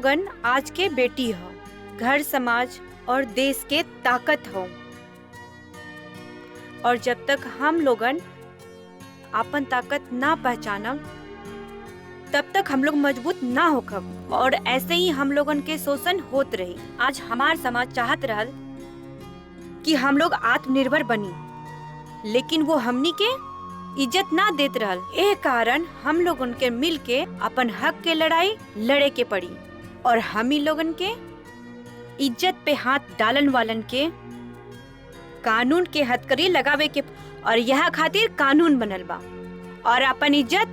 लोगन आज के बेटी हो, घर समाज और देश के ताकत हो। और जब तक हम लोगन अपन ताकत ना पहचानम तब तक हम लोग मजबूत ना होकब और ऐसे ही हम लोगन के शोषण होत रही। आज हमार समाज चाहत रहल कि हम लोग आत्मनिर्भर बनी, लेकिन वो हमनी के इज्जत ना देत रहल। ए कारण हम लोगन के मिल के अपन हक के लड़ाई लड़े के पड़ी और हम ही लोगन के इज्जत पे हाथ डालन वालन के कानून के हथकड़ी लगावे के और यह खातिर कानून बनल बा। और अपन इज्जत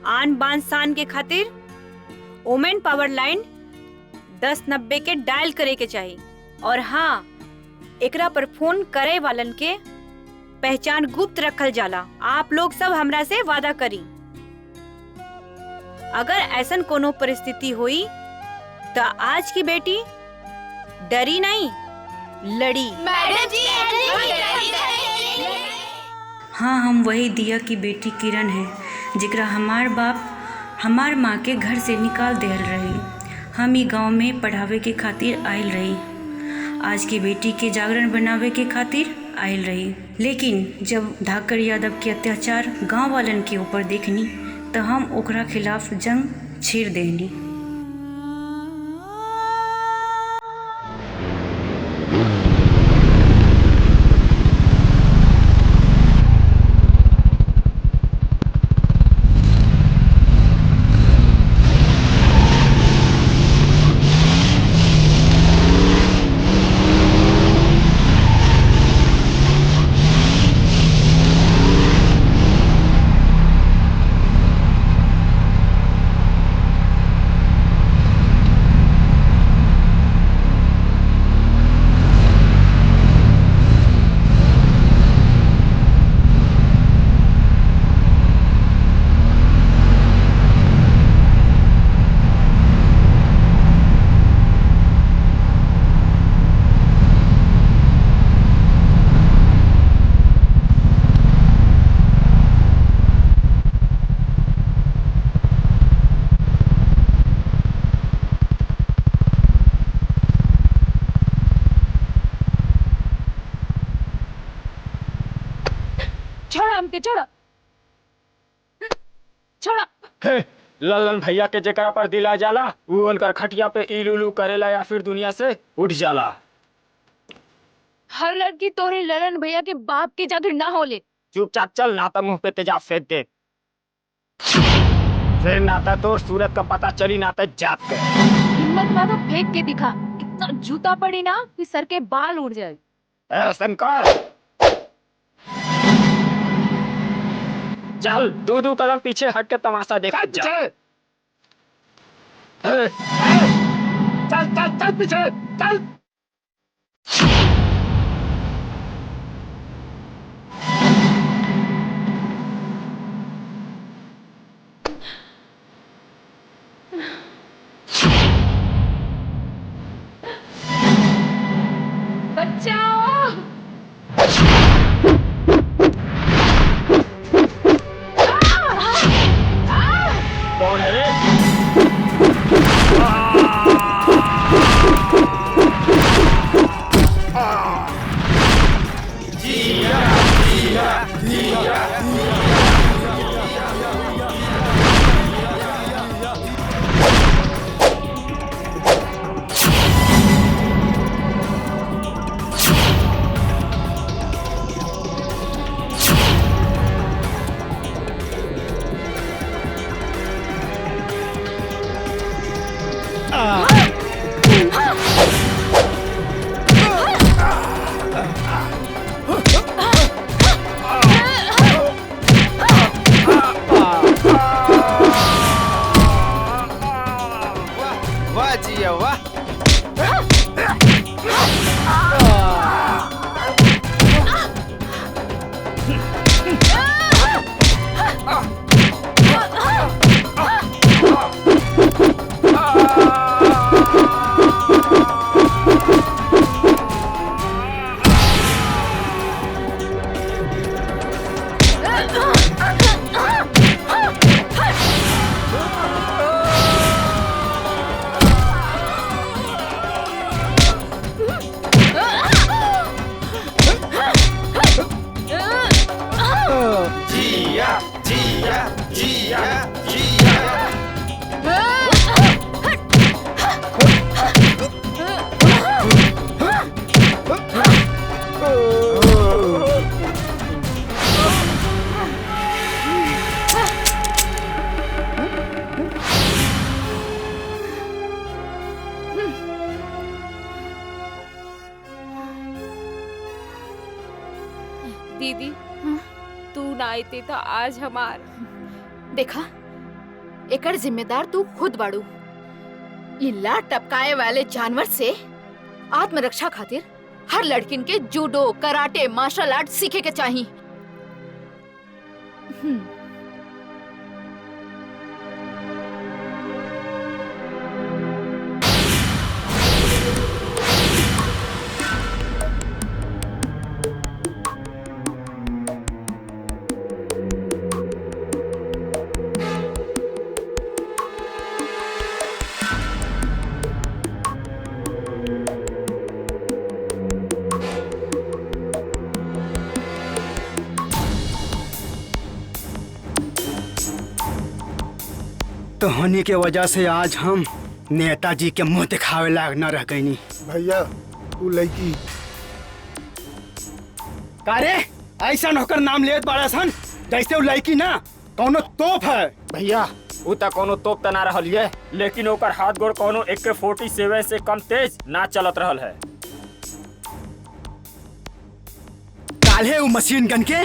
आन बान शान के खातिर वुमेन पावर लाइन 1090 के डायल करे के चाहिए। और हाँ, एकरा पर फोन करे वालन के पहचान गुप्त रखल जाला। आप लोग सब हमरा से वादा करी, अगर ऐसन कोनो परिस्थिति हुई तो आज की बेटी डरी नहीं, लड़ी। मैडम जी, हाँ, हम वही दिया की बेटी किरण है जिकरा हमार बाप हमार माँ के घर से निकाल देल रही। हम ही गांव में पढ़ावे के खातिर आयल रही, आज की बेटी के जागरण बनावे के खातिर आयल रही। लेकिन जब धाकर यादव के अत्याचार गांव वालन के ऊपर देखनी तो हम ओकरा खिलाफ जंग छेड़ देनी। ललन भैया के जेकरा पर दिला जाला वो उनकर खटिया पे इलुलू करेला या फिर दुनिया से उठ जाला। हर लड़की तोरे ललन भैया के बाप के जादू ना होले। चुपचाप चल, नाता मुंह पे तेजाब फेंक दे, फिर नाता तोर सूरत का पता चली, नाता जात के। हिम्मत मानो फेंक के दिखा, इतना जूता पड़ी ना कि सर के बाल उड़ जाए। शंकर चल, दो कदम पीछे हट के तमाशा देखा जा। चल चल चल पीछे चल। बचाओ! कौन है रे? जिया जिया जिया दीदी तू ना आईते तो आज हमार देखा एकर जिम्मेदार तू खुद बाड़ू। ये लात टपकाए वाले जानवर से आत्मरक्षा खातिर हर लड़किन के जूडो, कराटे, मार्शल आर्ट सीखे के चाहिए। तो होने के वजह से आज हम नेताजी के मुंह दिखावे लायक न रह गईनी। भैया तू लड़की कारे ऐसा होकर नाम लेत बाड़ा सन जैसे वो लड़की ना कौनो तोप है। भैया उ त कोनो तोप त ना रहल है, लेकिन ओकर हाथ गोड़ कोनो AK-47 से कम तेज ना चलत रहल है। काल्हे वो मशीन गन के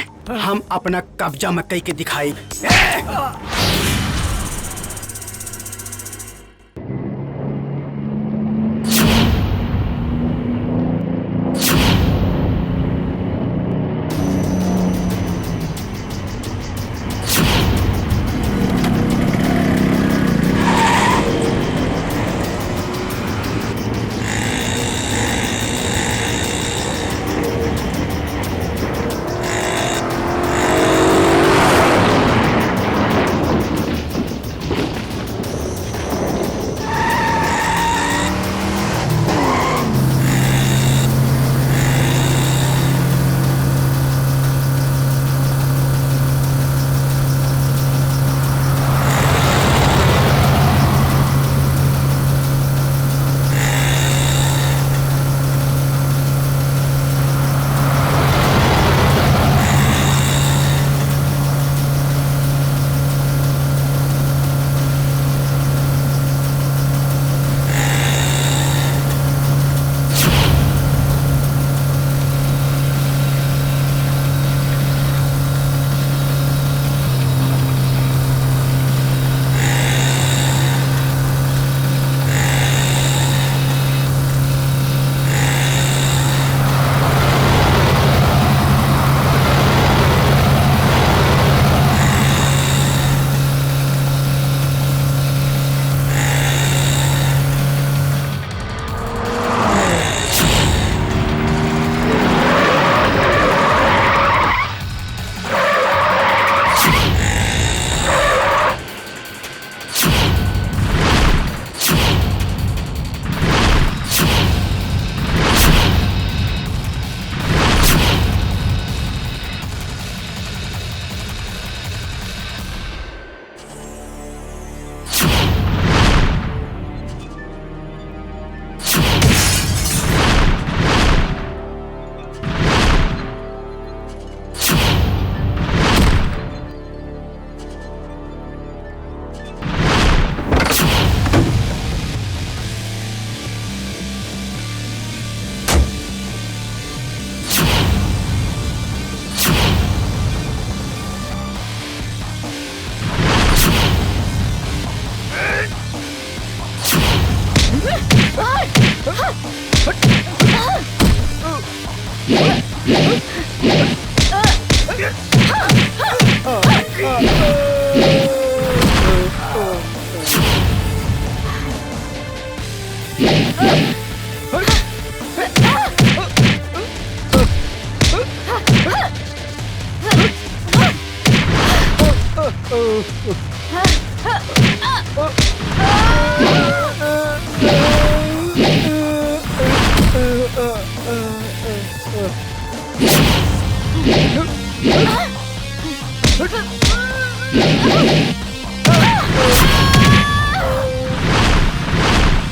हम अपना कब्जा में कई के दिखाई।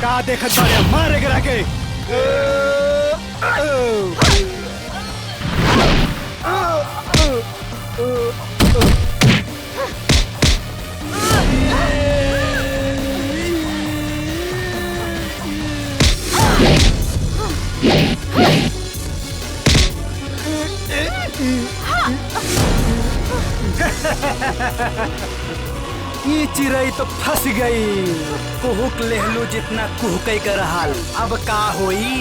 का देखत बारे मारे गिरा के चिड़ै तो फंस गई। कुहुक लेहलू जितना कुहकै कर हाल, अब का होई?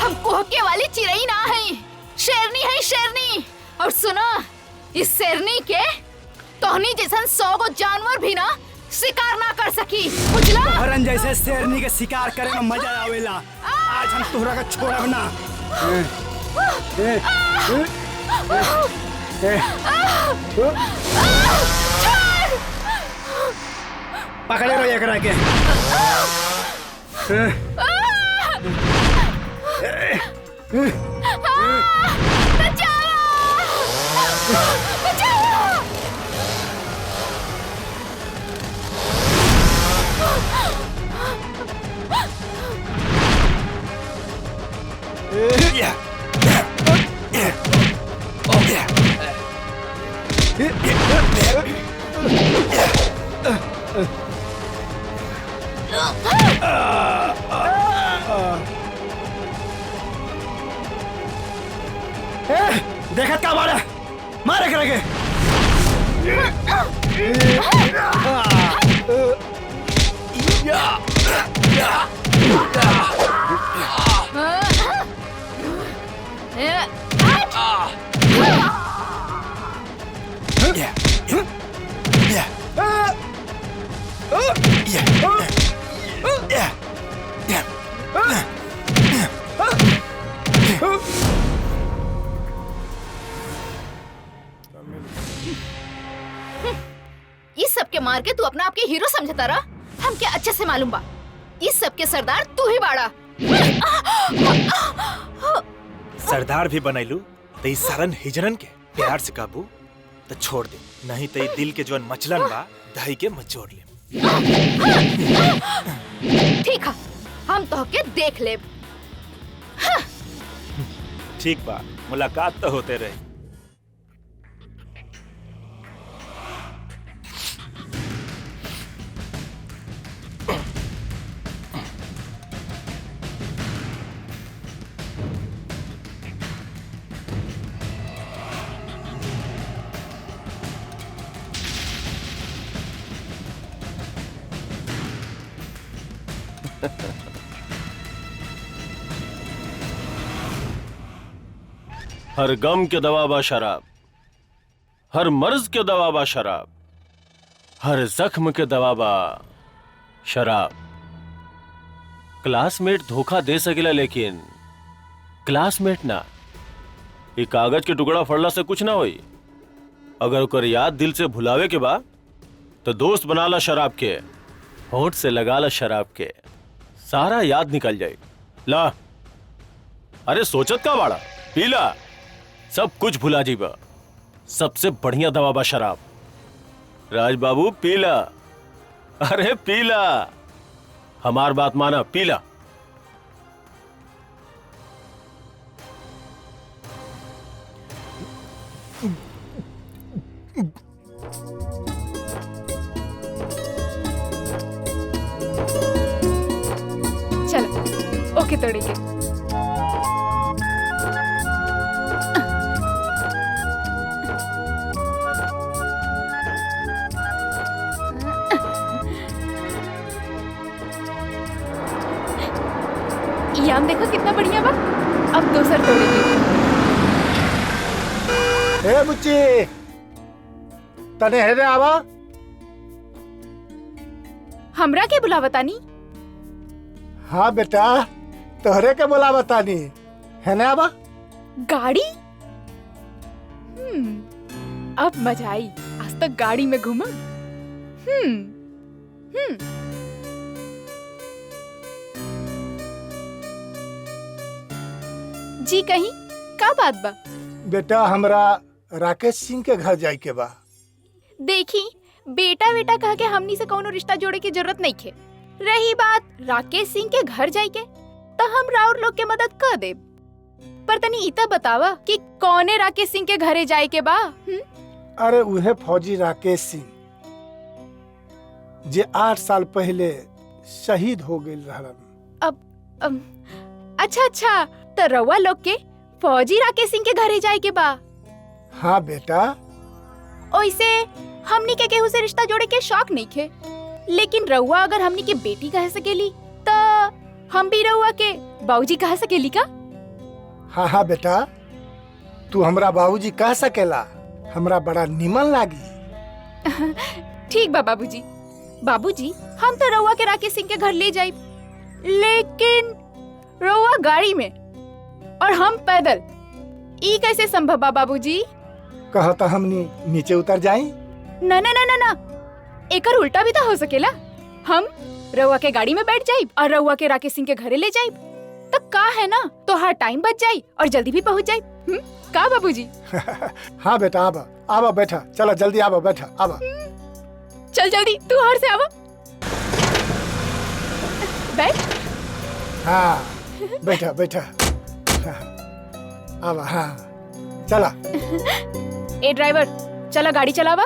हम कुहके वाली चिड़ै ना है, शेरनी है शेरनी। और सुनो, इस शेरनी के तोहनी जैसन 100 गो जानवर भी ना शिकार ना कर सकी, बुझला? हरन जैसे शेरनी के शिकार करे में मजा आवेला। आज हम तोहरा के छोड़ब ना। पकड़े रहो एकरा के। देखत का मारे मारे करके। इस सब के मार के तू अपना आपके हीरो समझता रहा? हम क्या अच्छे से मालूम बा, इस सब के सरदार तू ही बाड़ा। सरदार भी बनैलू तो इस सारन हिजरन के प्यार से काबू तो छोड़ दे, नहीं तो दिल के जोन मचलन बा दही के मचोड़ ले। ठीक है, हम तो के देख ले। ठीक बा, मुलाकात तो होते रहे। हर गम के दवा बा शराब, हर मर्ज के दवा बा शराब, हर जख्म के दवा बा शराब। क्लासमेट धोखा दे सकेला लेकिन क्लासमेट ना। ये कागज के टुकड़ा फड़ला से कुछ ना होई। अगर ओकर याद दिल से भुलावे के बा तो दोस्त बना ला शराब के, होठ से लगा ला शराब के, सारा याद निकल जाए। ला, अरे सोचत का बाड़ा, पीला, सब कुछ भुला जीबा। सबसे बढ़िया दवा बा शराब। राज बाबू पीला, अरे पीला, हमार बात माना, पीला। चलो ओके तोड़ी के। ये आम देखो कितना बढ़िया बा। अब दूसर तोड़ेंगे। हे बुच्ची, तने हेरे आवा। हमरा के बुलावतानी? हाँ बेटा, तोहरे के बुलावतानी। है ना आवा? गाड़ी? अब मजा आई। आज तक गाड़ी में घूमा। जी कहीं का बात बा? बेटा हमरा राकेश सिंह के घर जाए के बा। देखी, बेटा बेटा कह के हमनी से कोनो रिश्ता जोड़े की जरूरत नहीं खे। रही बात राकेश सिंह के घर जाए के, तो हम राउर लोग के मदद कर देब। पर तनी इता बतावा कि कौने राकेश सिंह के घरे जाए के बा? अरे उहे फौजी राकेश सिंह जे 8 साल पहले शहीद हो गए रहलन। अच्छा, तो रउआ लोग के फौजी राकेश सिंह के घरे जाए के बा? हाँ बेटा, ओइसे हमनी के केहू से रिश्ता जोड़े के शौक नहीं खे, लेकिन रउआ अगर हमनी के बेटी कह सकेली तो हम भी रउआ के बाबूजी कह सकेली का? हाँ हाँ बेटा, तू हमरा बाबूजी कह सकेला, हमरा बड़ा निमन लागी। ठीक बा बाबूजी। बाबूजी हम तो रउआ के राकेश सिंह के घर ले जाई, लेकिन रउआ गाड़ी में और हम पैदल, ई कैसे संभव बा बाबूजी? कहता हमनी नीचे उतर जाई? ना ना ना ना ना, एकर उल्टा भी तो हो सकेला। हम रउआ के गाड़ी में बैठ जाइब और रउआ के राकेश सिंह के घरे ले जाइब, तो का है ना, तो हर टाइम बच जाई और जल्दी भी पहुंच जाइब। का बाबूजी? हाँ बेटा, आबा आबा बैठा, चलो जल्दी आबा, बैठा आबा। चल जल्दी, तू हर से आवा, बैठ। हाँ बैठा बैठा, आबा। हाँ चला। ए ड्राइवर, चला गाड़ी चलावा।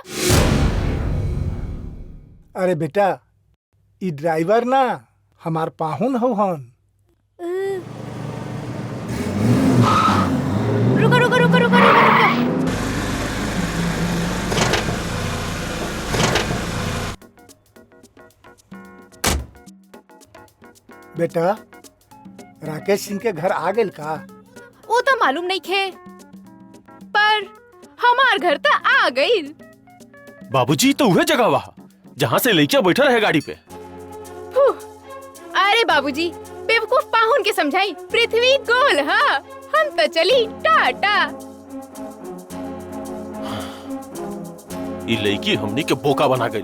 अरे बेटा, ई ड्राइवर ना, हमार पाहुन हो हन। रुको रुको रुको रुको रुको रुको। बेटा, राकेश सिंह के घर आ गेल का? वो तो मालूम नहीं खे, पर हमार घर तो आ गई। बाबूजी तो वह जगह वहाँ जहाँ से लड़कियां बैठा रहे गाड़ी पे। अरे बाबूजी, बेवकूफ पाहुन के समझाई, पृथ्वी गोल है, हम तो चली टाटा। ये लड़की हमनी के बोका बना गई।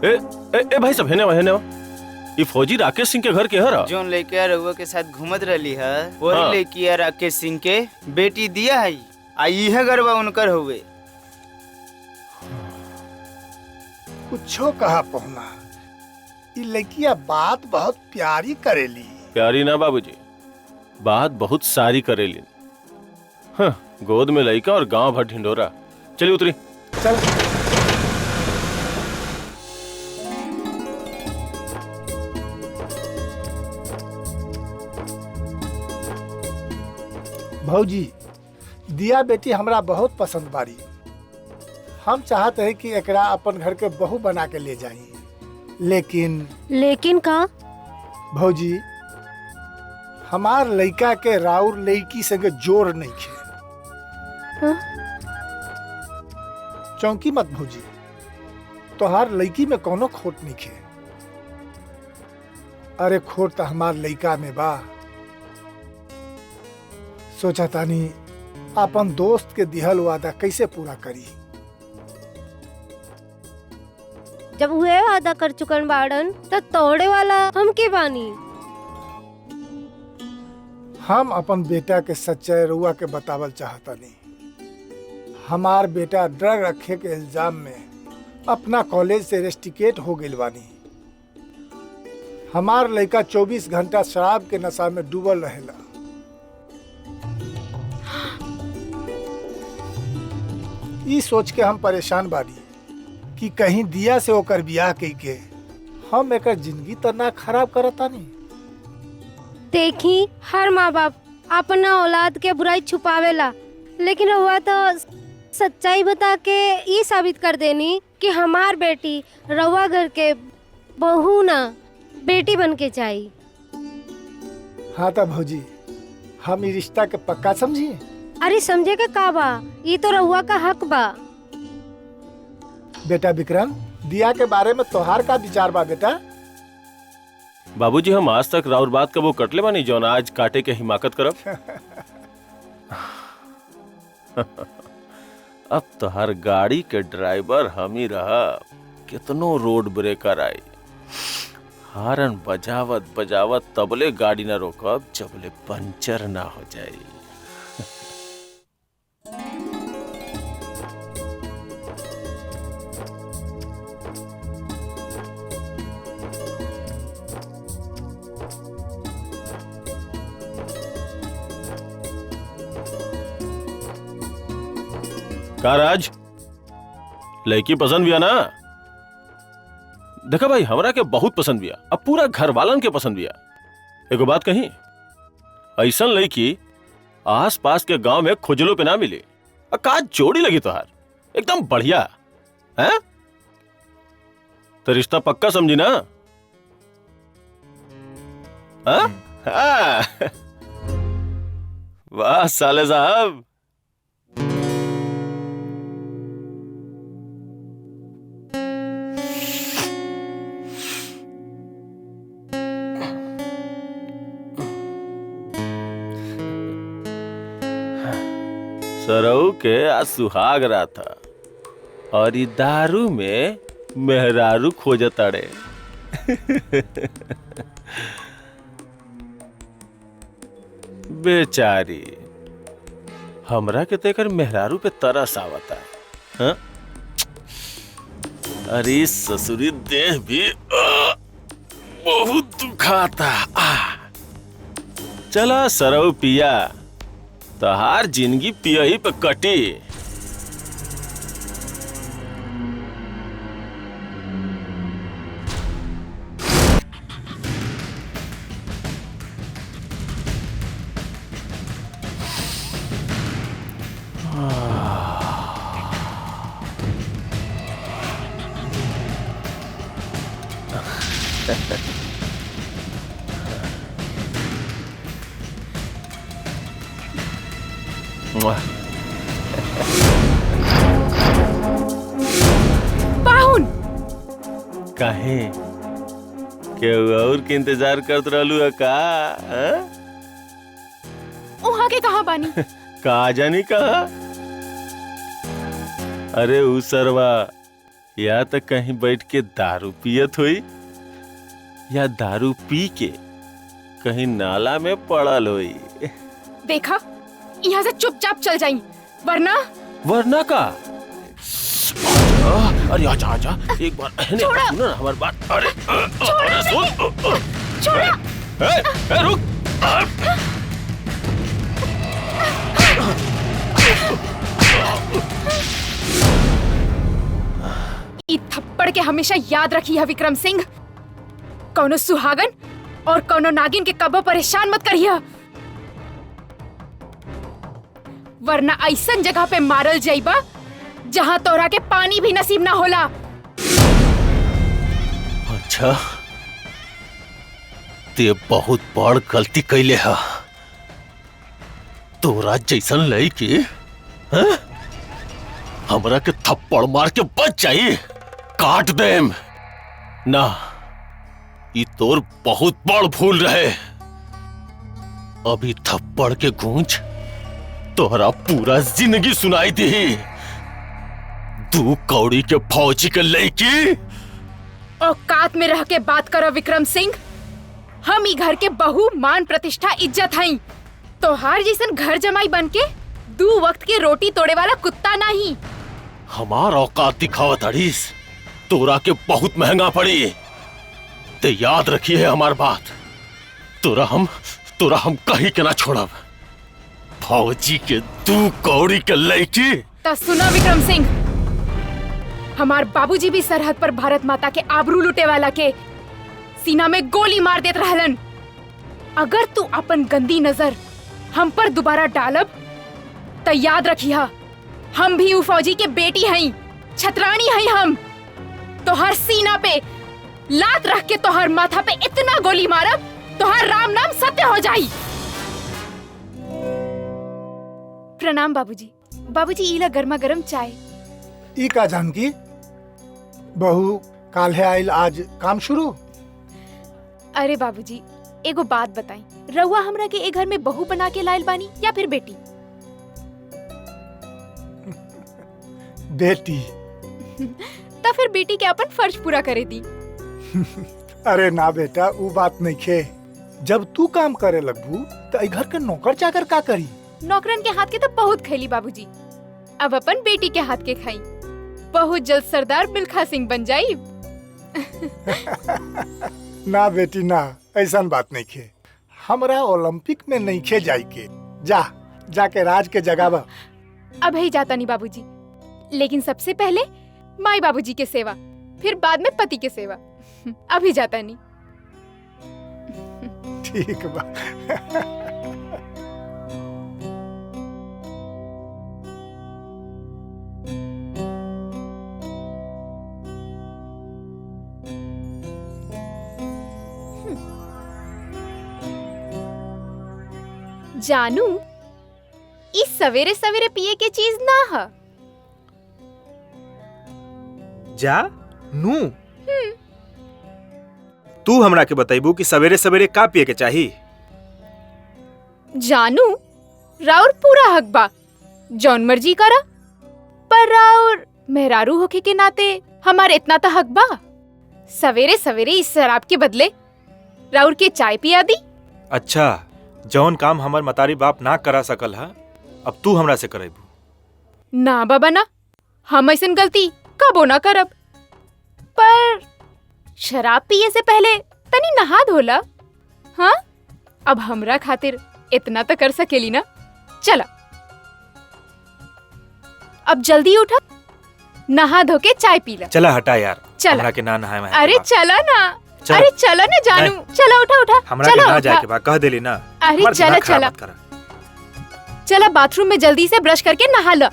ए, ए, ए भाई सब हेने वा। ये फौजी राकेश सिंह के घर के हरा जोन लड़किया रउआ के साथ घूमत रही है, वही हाँ। लड़किया राकेश सिंह के बेटी दिया है, आ यह गरबा उनकर हुए। कुछो कहा पहुना, ई लड़किया बात बहुत प्यारी करेली। प्यारी ना बाबूजी, बात बहुत सारी करेली। हाँ, गोद में लड़का और गांव भर ढिंडोरा। चलिए उतरी। चल। भौजी, दिया बेटी हमरा बहुत पसंद बारी। हम चाहते हैं कि एकरा अपन घर के बहू बना के ले जाई, लेकिन का? भौजी, हमार लड़का के राउर लड़की संगे जोर नहीं खे। चौंकी मत भौजी, तोहार लड़की में कोनो खोट नहीं खे। अरे खोट तो हमार लड़का में बा। सोचा तानी अपन दोस्त के दिहल वादा कैसे पूरा करी। जब हुए वादा कर चुकन बाड़न तो तोड़े वाला हम के बानी। हम अपन बेटा के सच्चाई रुआ के बतावल चाहता नहीं। हमार बेटा ड्रग रखे के इल्जाम में अपना कॉलेज से रेस्टिकेट हो गइल बानी। हमार लड़का 24 घंटा शराब के नशा में डूबल रहेला। ई सोच के हम परेशान बानी कि कहीं दिया से ओकर बियाह कई के हम एकर जिंदगी तो ना खराब करता नहीं। देखी, हर माँ बाप अपना औलाद के बुराई छुपावेला, लेकिन हुआ तो सच्चाई बता के ये साबित कर देनी कि हमार बेटी रउआ घर के बहू ना बेटी बन के चाहिए। हाँ तो भौजी, हम ई रिश्ता के पक्का समझिए। अरे समझे के का बा, ये तो रउआ का हक बा। बेटा विक्रम, दिया के बारे में तोहार का विचार बा बेटा? बाबूजी, हम आज तक राउर बात कबो कटले बानी जौन आज काटे के हिमाकत करब। अब तो हर गाड़ी के ड्राइवर हम ही रहा। कितनो रोड ब्रेकर आई, हारन बजावत बजावत तबले गाड़ी ना रोकब जबले पंचर ना हो जाए। का राज, लड़की पसंद भी है ना? देखा भाई, हमरा के बहुत पसंद भी है, अब पूरा घर वालन के पसंद भी है। एगो बात कही, ऐसा लड़की आस पास के गांव में खुजलो पे ना मिले। का जोड़ी लगी तोहार। एकदम बढ़िया है। तो रिश्ता पक्का समझी ना? हाँ? हाँ। वाह साले साहब। सरऊ के आज सुहाग रहा था और ये दारू में मेहरारू खोजताड़े। बेचारी हमरा के तेकर मेहरारू पे तरस आवता। हाँ? अरे ससुरी देह भी बहुत दुखाता। चला सरऊ पिया, तहार जिंदगी पिया ही पे कटी। पाहुन काहे केहू और के इंतजार करत रहलू है का? वहाँ के कहाँ बानी? कहा जानी कहा? अरे उ सरवा या तो कहीं बैठ के दारू पियत हुई या दारू पी के कहीं नाला में पड़ल हुई। देखा, यहाँ से चुपचाप चल जाई, वरना का? अरे आजा आजा एक बार छोड़ा सुनो ना हमारी बात। अरे छोड़ा छोड़ा। रुक। ई थप्पड़ के हमेशा याद रखी है विक्रम सिंह। कौनो सुहागन और कौनो नागिन के कबो परेशान मत करिया, वरना ऐसन जगह पे मारल जाइबा जहाँ तोरा के पानी भी नसीब ना होला। अच्छा, ते बहुत बड़ गलती कैले है। तोरा जैसन लड़की हमरा के थप्पड़ मार के बच जाई, काट देम ना। ई तोर बहुत बड़ भूल रहे। अभी थप्पड़ के गूंज तोहरा पूरा जिंदगी सुनाई दी। 2 कौड़ी के फौजी के लड़की औकात में रह के बात करो विक्रम सिंह। हम ई घर के बहू, मान, प्रतिष्ठा, इज्जत हई। तोहार जैसन घर जमाई बन के 2 वक्त के रोटी तोड़े वाला कुत्ता नहीं। हमार औकात दिखावत अड़ीस तोरा के बहुत महंगा पड़ी। ते याद रखिए हमार बात। तोरा हम कहीं के ना छोड़ब। फौजी के 2 कौड़ी के लड़की। तो सुना विक्रम सिंह, हमार बाबूजी भी सरहद पर भारत माता के आबरू लुटे वाला के सीना में गोली मार देत रहलन। अगर तू अपन गंदी नजर हम पर दोबारा डालब तो याद रखिया, हम भी उ फौजी के बेटी हई, छतरानी हई। हम तोहर सीना पे लात रख के तोहर माथा पे इतना गोली मारब तोहर राम नाम सत्य हो जाई। प्रणाम बाबूजी। बाबूजी इला गर्मा गर्म चाय। ई का जानकी, बहू काल्हे आइल, आज काम शुरू? अरे बाबूजी, एगो बात बताई, रउआ हमरा के ए घर में बहू बना के लाइल बानी या फिर बेटी? बेटी। तो फिर बेटी के अपन फर्ज पूरा करे दी। अरे ना बेटा, वो बात नहीं खे। जब तू काम करे लगबू तो घर के नौकर चाकर का करी? नौकरन के हाथ के तो बहुत खैली बाबूजी, अब अपन बेटी के हाथ के खाई। बहुत जल्द सरदार मिल्खा सिंह बन जाई। ना बेटी ना, ऐसा बात नहीं खे। हमरा ओलंपिक में नहीं खे जाई के। जाके राज के जगह। अब ही जाता नहीं बाबूजी, लेकिन सबसे पहले माई बाबूजी के सेवा, फिर बाद में पति के सेवा। अभी जाता नहीं। ठीक बा। जानू इस सवेरे सवेरे पिए के चीज ना है। जा नू तू हमरा के बताइबू कि सवेरे सवेरे का पिए के चाही। जानू राउर पूरा हक बा, जौन मर्जी करा, पर राउर मेहरारू होके के नाते हमारे इतना तो हक बा। सवेरे सवेरे इस शराब के बदले राउर के चाय पिया दी। अच्छा, जौन काम हमर मतारी बाप ना करा सकल हा, अब तू हमरा से करेबू। ना बाबा ना, हम ऐसन गलती कबो ना करब। पर शराब पिए से पहले तनी नहा धोला। हाँ, अब हमरा खातिर इतना तो कर सकेली ना। चला अब जल्दी उठा, नहा धो के चाय पी ला। चला हटा यार, चला। हमरा के ना नहाए में। अरे चला ना, चला। अरे चला ना जानू, चला उठा उठा, हमरा के चला ना उठा। जाके बा, कह देली ना। अरे हमार चला दिमाग खराब चला मत करा। चला बाथरूम में जल्दी से ब्रश करके नहा ला।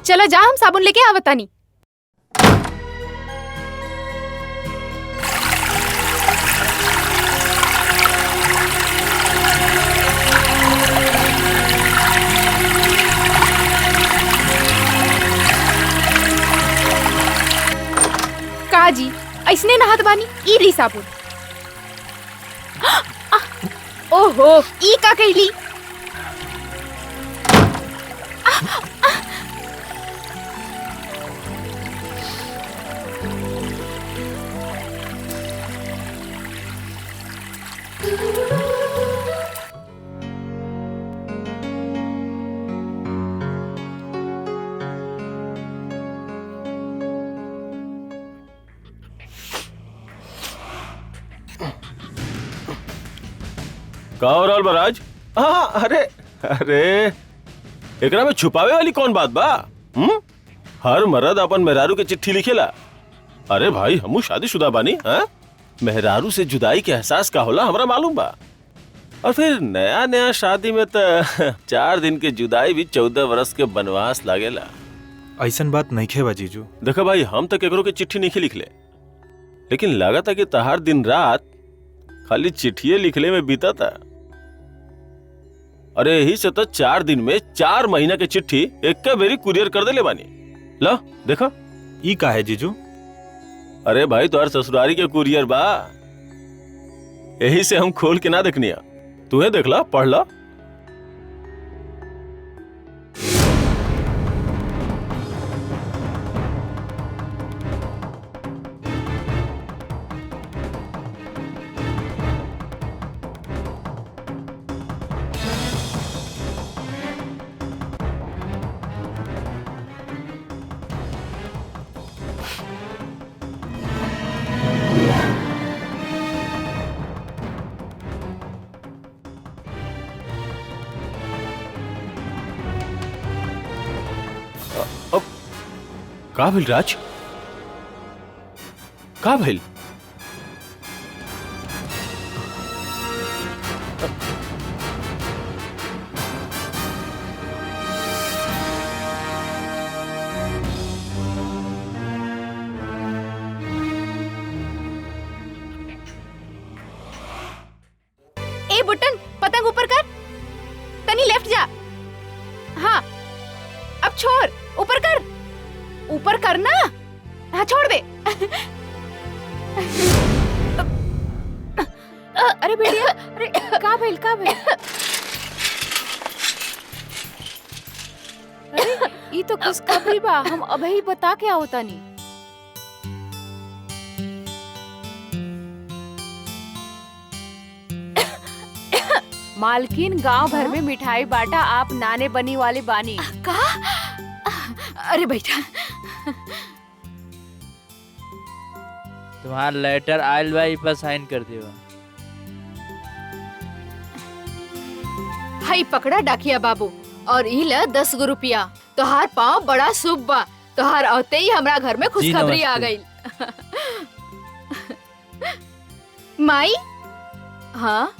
चला जा, हम साबुन लेके आवतानी। काजी ऐसने नहात बानी, ई ली साबुन। ओहो, ई का कैली? का हो रहल बा राज? हाँ, अरे अरे एकरा में छुपावे वाली कौन बात बा? हर मर्द अपन मेहरारू के चिट्ठी लिखेला। अरे भाई, हमू शादीशुदा बानी। हाँ, मेहरारू से जुदाई के एहसास का होला हमरा मालूम बा। और फिर नया नया शादी में तो 4 दिन के जुदाई भी 14 वर्ष के बनवास लागेला। ऐसन बात नहीं खे बा जीजू। देखा भाई, हम तो केकरो के चिट्ठी नहीं लिखले, लेकिन लागत है कि तहार दिन रात खाली चिट्ठिए लिखले में बीता था। अरे यही से तो 4 दिन में 4 महीना के चिट्ठी एक बेरी कुरियर कर देले बानी। ला देखा, ई का है जीजू? अरे भाई, तोहर ससुरारी के कुरियर बा, यही से हम खोल के ना देखनिया। तुम्हें देखला, पढ़ला। का भइल राज? का भइल? ए बुटन, पतंग ऊपर कर, तनी लेफ्ट जा। हाँ, अब छोड़, ऊपर कर, ऊपर करना। हाँ, छोड़ दे। अरे बेटिया, अरे का भइल, का भइल? अरे ई तो किसका भइल बा, हम अबही बता के आओ तानी। मालकिन गांव भर में मिठाई बांटा, आप नाने बनी वाले बानी। का? अरे बेटा, तुम्हारा लेटर आयल बा, ई पर साइन कर दियो। हाई पकड़ा डाकिया बाबू, और ई ला 10 गो रुपया। तोहार पाँव बड़ा शुभ बा, तोहार औते ही हमरा घर में खुशखबरी आ गई। माई, हाँ,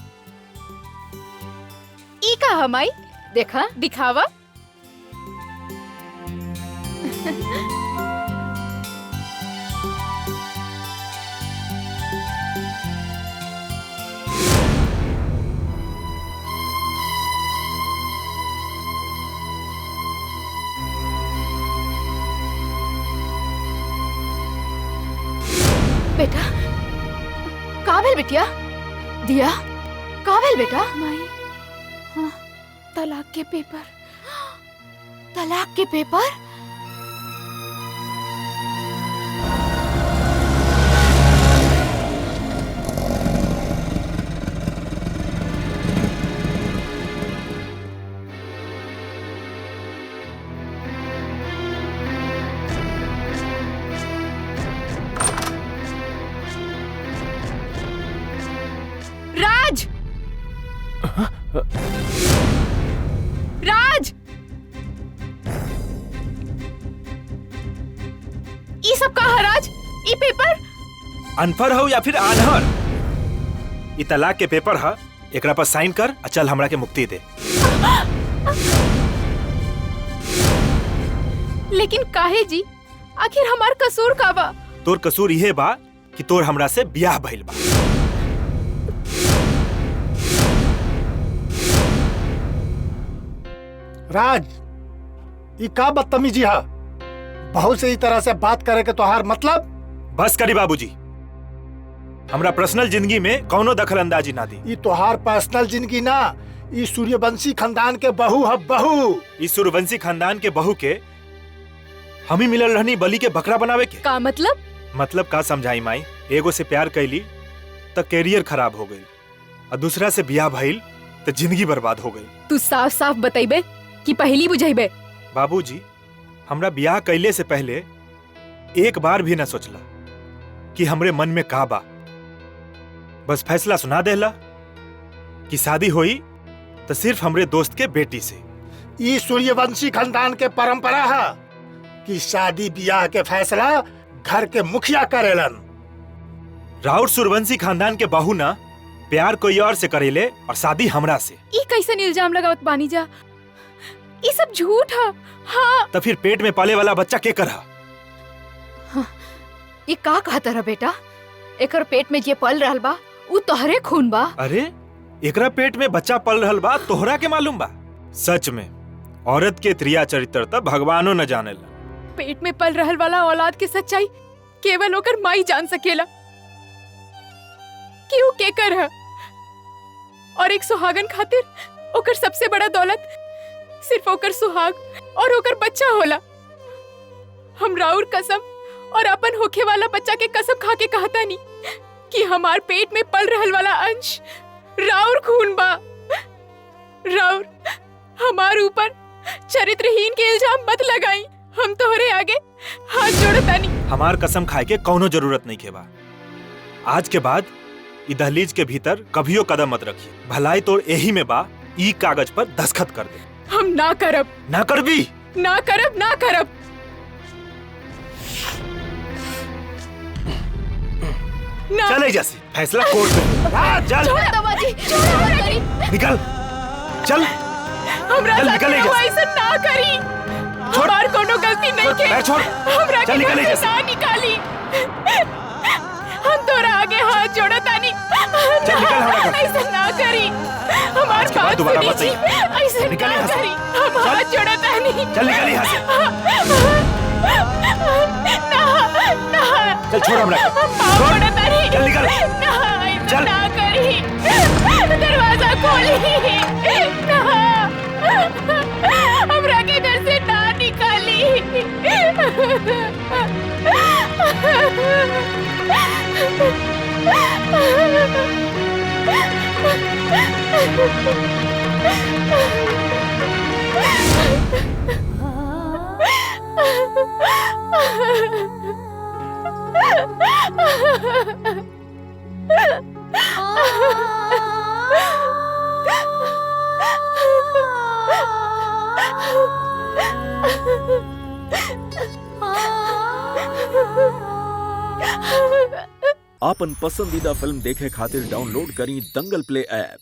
ई का है माई? देखा, दिखावा। भेल बिटिया? दिया का भेल बेटा? माई, हाँ, तलाक के पेपर। तलाक के पेपर? राज! राज! ई सब का है राज? ई पेपर? अनपढ़ हो या फिर आन्हर? ई तलाक के पेपर है, एकरा पर साइन कर आ चल हमरा के मुक्ति दे। लेकिन काहे जी? आखिर हमार कसूर का बा? तोर कसूर इहे बा कि तोर हमरा से ब्याह भइल बा। राज, ये का बदतमीजी है? बहुत से इस तरह से बात करे के तोहार मतलब? बस करी बाबूजी, हमरा पर्सनल जिंदगी में कौनो दखल अंदाजी ना दी। ये तोहार पर्सनल जिंदगी ना, ये सूर्यवंशी खानदान के बहू है, बहू। इस सूर्यवंशी खानदान के बहू के हम ही मिलल रहनी बलि के बकरा बनावे के। का मतलब? मतलब का समझाई माई? एगो से प्यार कैली तो कैरियर खराब हो गई, और दूसरा से ब्याह भइल तो जिंदगी बर्बाद हो गई। तू साफ साफ बताइबे कि पहली बुझाइबे? बाबूजी, हमरा ब्याह कैले से पहले एक बार भी न सोचला कि हमरे मन में का बा। बस फैसला सुना देला कि शादी होई तो सिर्फ हमरे दोस्त के बेटी से। ये सूर्यवंशी खानदान के परंपरा है कि शादी ब्याह के फैसला घर के मुखिया करेलन। राउर सूर्यवंशी खानदान के बहू ना प्यार कोई और से करेले और शादी हमरा से। ई कैसन इल्जाम लगावत बानी जा? ई सब झूठ है। हाँ। तो फिर पेट में पाले वाला बच्चा के करा? ये का कहता रहा बेटा? एकर पेट में जे पल रहल बा उ तोहरे खून बा। अरे एकरा पेट में बच्चा पल रहल बा तोहरा के मालूम बा? सच में औरत के त्रिया चरित्र तब भगवानो न जानेला। पेट में पल रहल वाला औलाद की सच्चाई केवल ओकर माई जान सकेला कि उ केकर है। और एक सुहागन खातिर ओकर सबसे बड़ा दौलत सिर्फ ओकर सुहाग और ओकर बच्चा होला। हम राउर कसम और अपन होखे वाला बच्चा के कसम खा के कहता नहीं कि हमार पेट में पल रहल वाला अंश राउर खून बा। राउर हमार ऊपर चरित्रहीन के इल्जाम मत लगाई। हम तोहरे आगे हाथ जोड़तानी। हमार कसम खाए के कौनो जरूरत नहीं के बा। आज के बाद ई दहलीज के भीतर कभियो कदम मत रखी। भलाई तोर यही में बा, ई कागज पर दस्तखत कर दे। हम ना करब। ना करबी? ना करब, ना करब। ना। चले जैसे फैसला कोर्ट में। चल। छोड़ दबाजी, छोड़। निकल। चल। हमरा चल निकल ऐसा ना करी। हमार कोनो गलती नहीं के। हमरा के घर से ना निकाली। हम तोरा आगे हाथ जोड़तानी। चल निकल हमरा घर। ऐसा ना करी। हमार बात सुनी जी। ऐसा ना करी। हम हाथ जोड़तानी। चल निकल यहाँ से। ना। चल छोड़ हमरा। छोड़। चल निकल। ना, चल। ना करी। दरवाजा खोली। ना। हमरा के घर से ना निकाली। आपन पसंदीदा फिल्म देखे खातिर डाउनलोड करी दंगल प्ले ऐप।